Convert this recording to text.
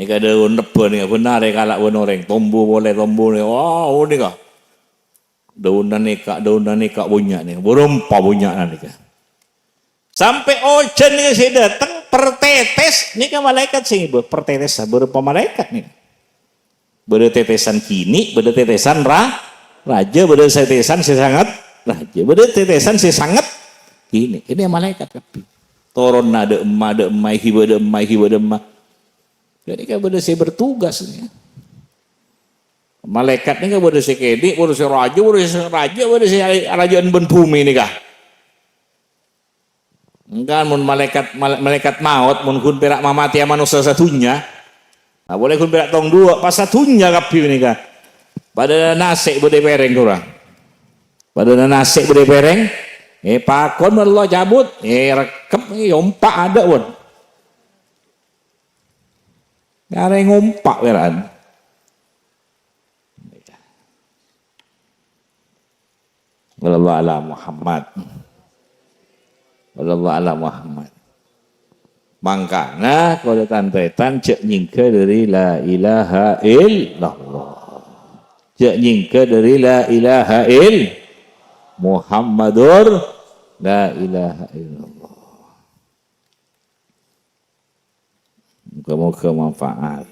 Ini kada unep ni benar kalak orang tombu boleh tombu ni. Wow ni kah. Daun nikah punya ni. Berempa punya ni kah. Sampai ojen ni saya datang pertetes ni kan malaikat sih pertetes berapa malaikat ni. Bertetesan kini, bertetesan raja, bertetesan sesangat raja, bertetesan sesangat kini. Ini malaikat tapi. Toron ada emai hiba ada emai. Jadi kan benda saya bertugas ni. Malaikat ni kan benda saya kedik, benda saya raja, benda saya rajaan ben bumi ni kah. Enggak mun malaikat maut mun kun perak mamati manusia satunya. Nah, boleh kun perak tong dua pas satunya kapi ni kah. Pada nasik bede pereng kurang. Pada nasik bede pereng, pakon Allah cabut, rekep ompak ada pun. Ada yang ngumpak beran. Wallahu ala Muhammad. Wallahu ala Muhammad. Mangkana kalau tantetan cek nyingke dari la ilaha illallah. Cek nyingke dari la ilaha Muhammadur la ilaha illallah. Moga-moga manfaat.